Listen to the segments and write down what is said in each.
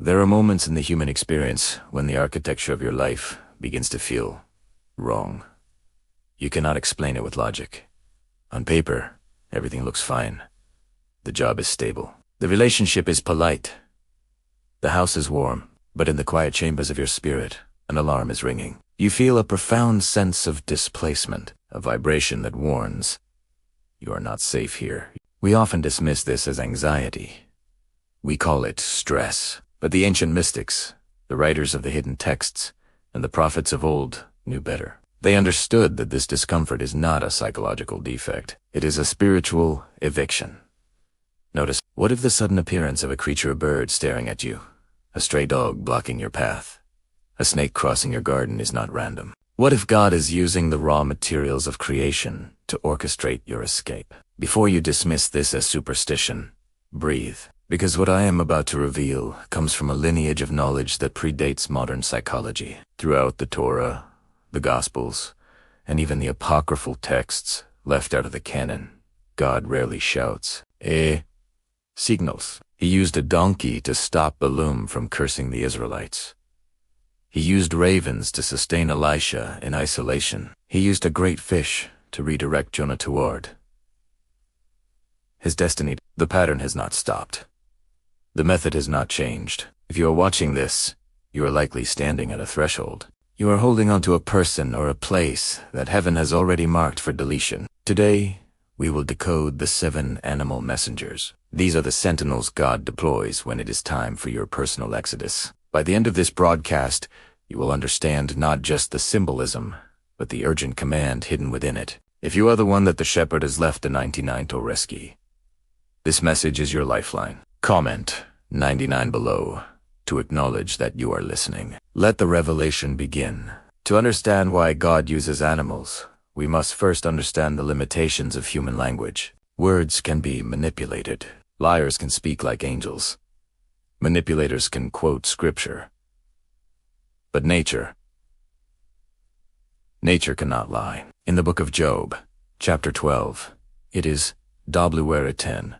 There are moments in the human experience when the architecture of your life begins to feel wrong. You cannot explain it with logic. On paper, everything looks fine. The job is stable. The relationship is polite. The house is warm, but in the quiet chambers of your spirit, an alarm is ringing. You feel a profound sense of displacement, a vibration that warns, you are not safe here. We often dismiss this as anxiety. We call it stress. But the ancient mystics, the writers of the hidden texts, and the prophets of old knew better. They understood that this discomfort is not a psychological defect. It is a spiritual eviction. Notice, what if the sudden appearance of a creature or bird staring at you, a stray dog blocking your path, a snake crossing your garden is not random? What if God is using the raw materials of creation to orchestrate your escape? Before you dismiss this as superstition, breathe. Because what I am about to reveal comes from a lineage of knowledge that predates modern psychology. Throughout the Torah, the Gospels, and even the apocryphal texts left out of the canon, God rarely shouts, signals. He used a donkey to stop Balaam from cursing the Israelites. He used ravens to sustain Elisha in isolation. He used a great fish to redirect Jonah toward his destiny. The pattern has not stopped. The method has not changed. If you are watching this, you are likely standing at a threshold. You are holding onto a person or a place that heaven has already marked for deletion. Today, we will decode the 7 animal messengers. These are the sentinels God deploys when it is time for your personal exodus. By the end of this broadcast, you will understand not just the symbolism, but the urgent command hidden within it. If you are the one that the shepherd has left the 99 to rescue, this message is your lifeline. Comment 99 below to acknowledge that you are listening. Let the revelation begin. To understand why God uses animals, we must first understand the limitations of human language. Words can be manipulated. Liars can speak like angels. Manipulators can quote scripture. But nature cannot lie. In the book of Job, chapter 12, it is Dobluere 10.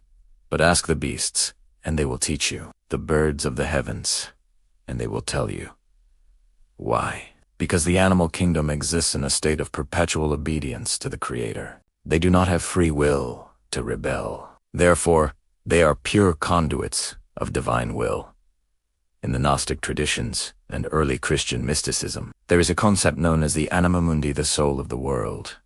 But ask the beasts, and they will teach you, the birds of the heavens, and they will tell you. Why? Because the animal kingdom exists in a state of perpetual obedience to the Creator. They do not have free will to rebel. Therefore, they are pure conduits of divine will. In the Gnostic traditions and early Christian mysticism, there is a concept known as the anima mundi, the soul of the world.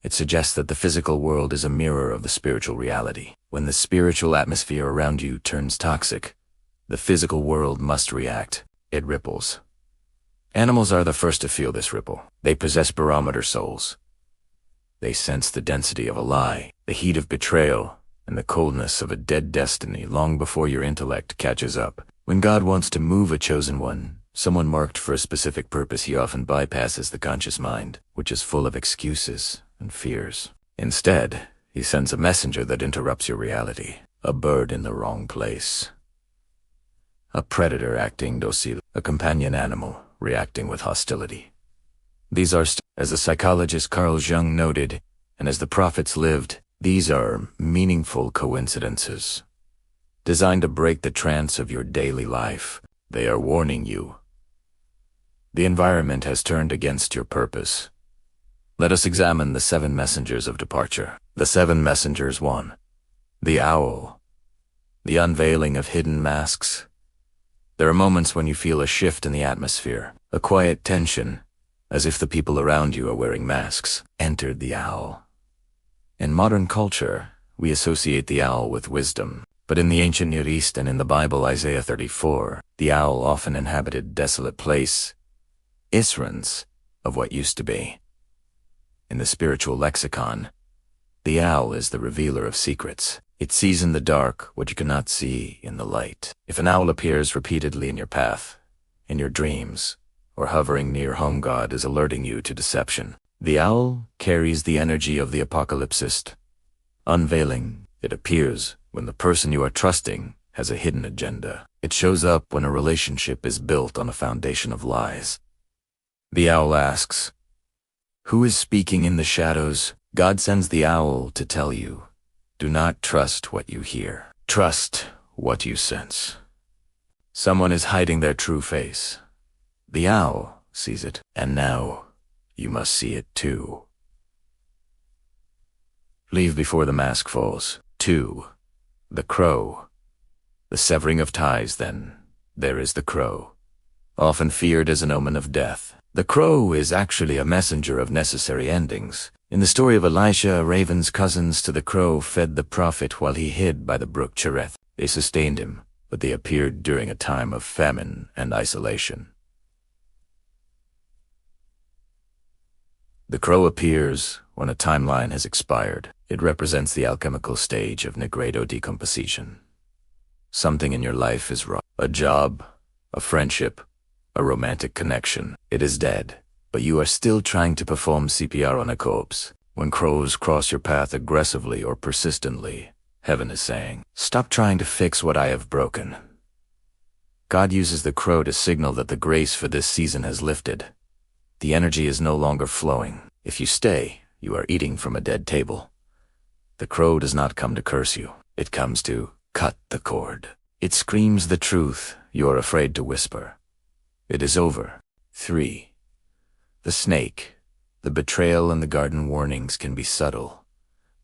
It suggests that the physical world is a mirror of the spiritual reality. When the spiritual atmosphere around you turns toxic, the physical world must react. It ripples. Animals are the first to feel this ripple. They possess barometer souls. They sense the density of a lie, the heat of betrayal, and the coldness of a dead destiny long before your intellect catches up. When God wants to move a chosen one, someone marked for a specific purpose, he often bypasses the conscious mind, which is full of excuses and fears. Instead, he sends a messenger that interrupts your reality, a bird in the wrong place, a predator acting docile, a companion animal reacting with hostility. These are, as the psychologist Carl Jung noted, and as the prophets lived, these are meaningful coincidences, designed to break the trance of your daily life. They are warning you. The environment has turned against your purpose. Let us examine the 7 messengers of departure. The 7 messengers. 1. The owl. The unveiling of hidden masks. There are moments when you feel a shift in the atmosphere, a quiet tension, as if the people around you are wearing masks. Entered the owl. In modern culture, we associate the owl with wisdom. But in the ancient Near East and in the Bible, Isaiah 34, the owl often inhabited desolate place, israns of what used to be. In the spiritual lexicon, the owl is the revealer of secrets. It sees in the dark what you cannot see in the light. If an owl appears repeatedly in your path, in your dreams, or hovering near home, God is alerting you to deception. The owl carries the energy of the apocalypsist. Unveiling, it appears when the person you are trusting has a hidden agenda. It shows up when a relationship is built on a foundation of lies. The owl asks, who is speaking in the shadows? God sends the owl to tell you, do not trust what you hear. Trust what you sense. Someone is hiding their true face. The owl sees it, and now you must see it too. Leave before the mask falls. 2. The crow. The severing of ties, then. There is the crow. Often feared as an omen of death. The crow is actually a messenger of necessary endings. In the story of Elisha, a raven's cousins to the crow fed the prophet while he hid by the brook Cherith. They sustained him, but they appeared during a time of famine and isolation. The crow appears when a timeline has expired. It represents the alchemical stage of negredo decomposition. Something in your life is wrong. A job, a friendship, a romantic connection. It is dead, but you are still trying to perform CPR on a corpse. When crows cross your path aggressively or persistently, heaven is saying, "Stop trying to fix what I have broken." God uses the crow to signal that the grace for this season has lifted. The energy is no longer flowing. If you stay, you are eating from a dead table. The crow does not come to curse you. It comes to cut the cord. It screams the truth you are afraid to whisper. It is over. 3. The snake. The betrayal and the garden warnings can be subtle,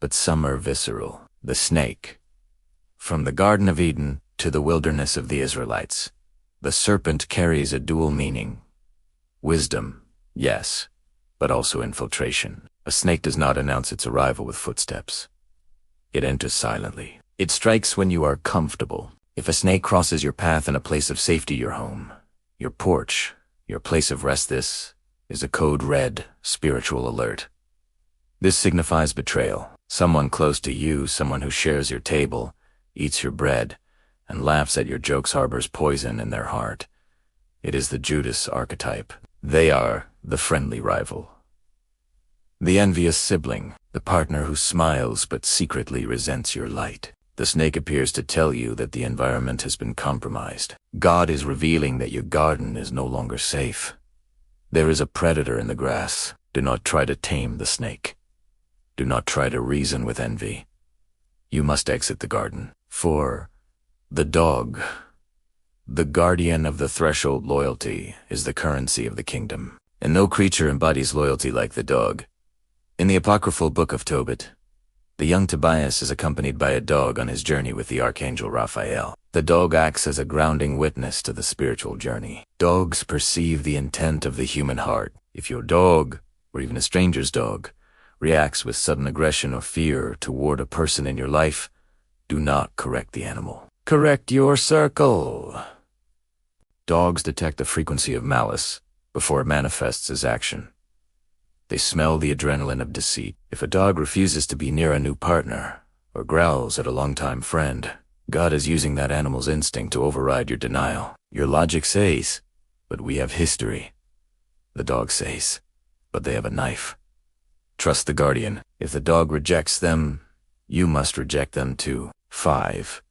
but some are visceral. The snake. From the Garden of Eden to the wilderness of the Israelites, the serpent carries a dual meaning. Wisdom, yes, but also infiltration. A snake does not announce its arrival with footsteps. It enters silently. It strikes when you are comfortable. If a snake crosses your path in a place of safety, your home, your porch, your place of rest, this is a code red, spiritual alert. This signifies betrayal. Someone close to you, someone who shares your table, eats your bread, and laughs at your jokes harbors poison in their heart. It is the Judas archetype. They are the friendly rival. The envious sibling, the partner who smiles but secretly resents your light. The snake appears to tell you that the environment has been compromised. God is revealing that your garden is no longer safe. There is a predator in the grass. Do not try to tame the snake. Do not try to reason with envy. You must exit the garden. 4. The dog. The guardian of the threshold. Loyalty is the currency of the kingdom, and no creature embodies loyalty like the dog. In the apocryphal book of Tobit, the young Tobias is accompanied by a dog on his journey with the archangel Raphael. The dog acts as a grounding witness to the spiritual journey. Dogs perceive the intent of the human heart. If your dog, or even a stranger's dog, reacts with sudden aggression or fear toward a person in your life, do not correct the animal. Correct your circle. Dogs detect the frequency of malice before it manifests as action. They smell the adrenaline of deceit. If a dog refuses to be near a new partner or growls at a longtime friend, God is using that animal's instinct to override your denial. Your logic says, "But we have history." The dog says, "But they have a knife." Trust the guardian. If the dog rejects them, you must reject them too. 5.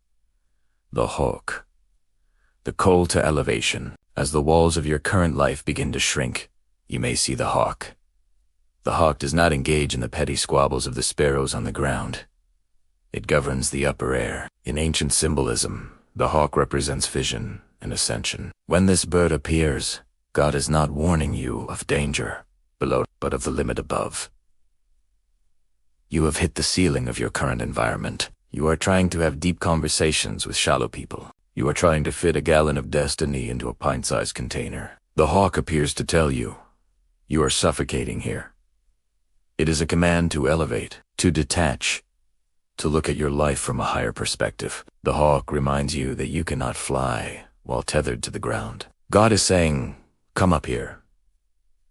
The hawk. The call to elevation. As the walls of your current life begin to shrink, you may see the hawk. The hawk does not engage in the petty squabbles of the sparrows on the ground. It governs the upper air. In ancient symbolism, the hawk represents vision and ascension. When this bird appears, God is not warning you of danger below, but of the limit above. You have hit the ceiling of your current environment. You are trying to have deep conversations with shallow people. You are trying to fit a gallon of destiny into a pint-sized container. The hawk appears to tell you, you are suffocating here. It is a command to elevate, to detach, to look at your life from a higher perspective. The hawk reminds you that you cannot fly while tethered to the ground. God is saying, come up here.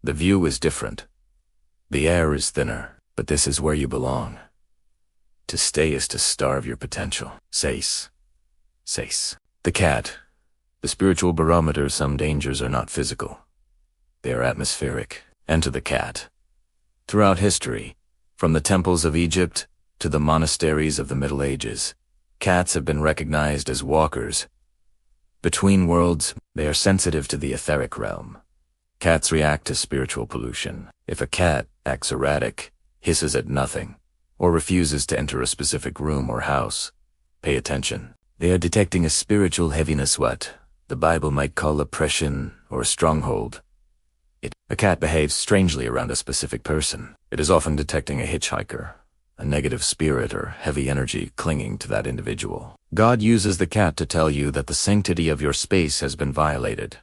The view is different. The air is thinner, but this is where you belong. To stay is to starve your potential. Says. The cat. The spiritual barometer. Some dangers are not physical. They are atmospheric. Enter the cat. Throughout history, from the temples of Egypt to the monasteries of the Middle Ages, cats have been recognized as walkers. Between worlds, they are sensitive to the etheric realm. Cats react to spiritual pollution. If a cat acts erratic, hisses at nothing, or refuses to enter a specific room or house, pay attention. They are detecting a spiritual heaviness. What? the Bible might call oppression or a stronghold. A cat behaves strangely around a specific person. It is often detecting a hitchhiker, a negative spirit or heavy energy clinging to that individual. God uses the cat to tell you that the sanctity of your space has been violated.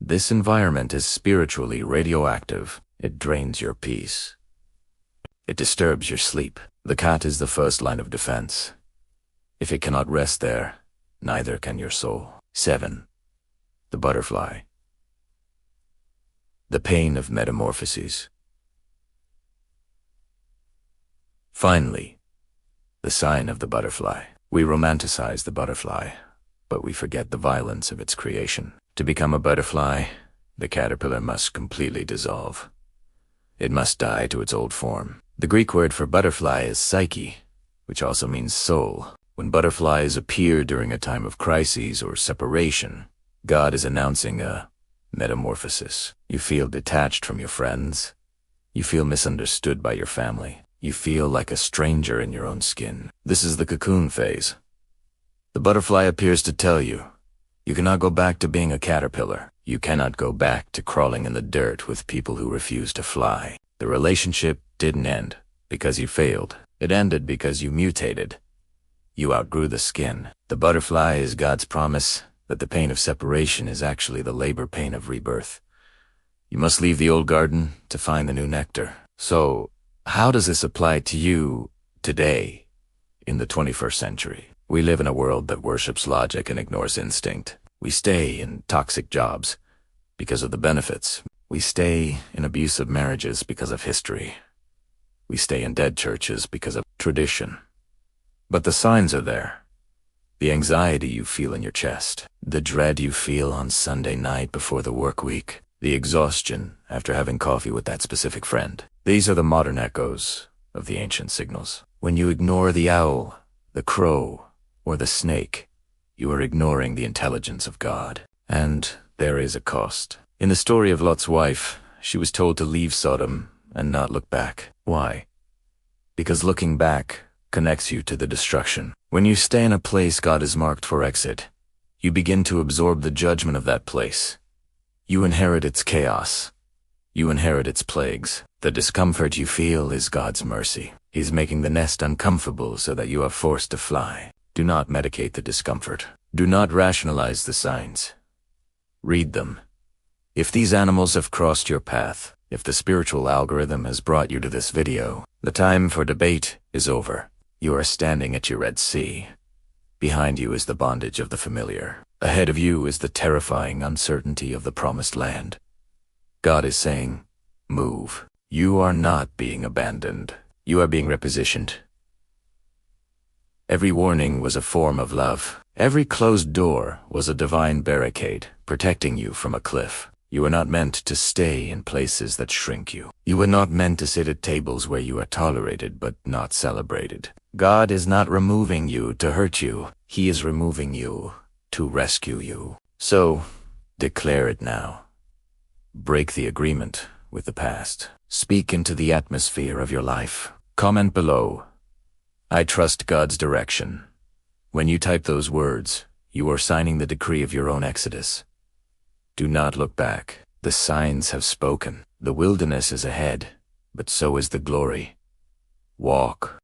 This environment is spiritually radioactive. It drains your peace. It disturbs your sleep. The cat is the first line of defense. If it cannot rest there, neither can your soul. 7. The butterfly. The pain of metamorphoses. Finally, the sign of the butterfly. We romanticize the butterfly, but we forget the violence of its creation. To become a butterfly, the caterpillar must completely dissolve. It must die to its old form. The Greek word for butterfly is psyche, which also means soul. When butterflies appear during a time of crises or separation, God is announcing a metamorphosis. You feel detached from your friends. You feel misunderstood by your family. You feel like a stranger in your own skin. This is the cocoon phase. The butterfly appears to tell you, you cannot go back to being a caterpillar. You cannot go back to crawling in the dirt with people who refuse to fly. The relationship didn't end because you failed. It ended because you mutated. You outgrew the skin. The butterfly is God's promise that the pain of separation is actually the labor pain of rebirth. You must leave the old garden to find the new nectar. So, how does this apply to you today in the 21st century? We live in a world that worships logic and ignores instinct. We stay in toxic jobs because of the benefits. We stay in abusive marriages because of history. We stay in dead churches because of tradition. But the signs are there. The anxiety you feel in your chest, the dread you feel on Sunday night before the work week, the exhaustion after having coffee with that specific friend. These are the modern echoes of the ancient signals. When you ignore the owl, the crow, or the snake, you are ignoring the intelligence of God. And there is a cost. In the story of Lot's wife, she was told to leave Sodom and not look back. Why? Because looking back connects you to the destruction. When you stay in a place God has marked for exit, you begin to absorb the judgment of that place. You inherit its chaos. You inherit its plagues. The discomfort you feel is God's mercy. He's making the nest uncomfortable so that you are forced to fly. Do not medicate the discomfort. Do not rationalize the signs. Read them. If these animals have crossed your path, if the spiritual algorithm has brought you to this video, the time for debate is over. You are standing at your Red Sea. Behind you is the bondage of the familiar. Ahead of you is the terrifying uncertainty of the promised land. God is saying, move. You are not being abandoned. You are being repositioned. Every warning was a form of love. Every closed door was a divine barricade, protecting you from a cliff. You are not meant to stay in places that shrink you. You were not meant to sit at tables where you are tolerated but not celebrated. God is not removing you to hurt you. He is removing you to rescue you. So, declare it now. Break the agreement with the past. Speak into the atmosphere of your life. Comment below. I trust God's direction. When you type those words, you are signing the decree of your own exodus. Do not look back. The signs have spoken. The wilderness is ahead, but so is the glory. Walk.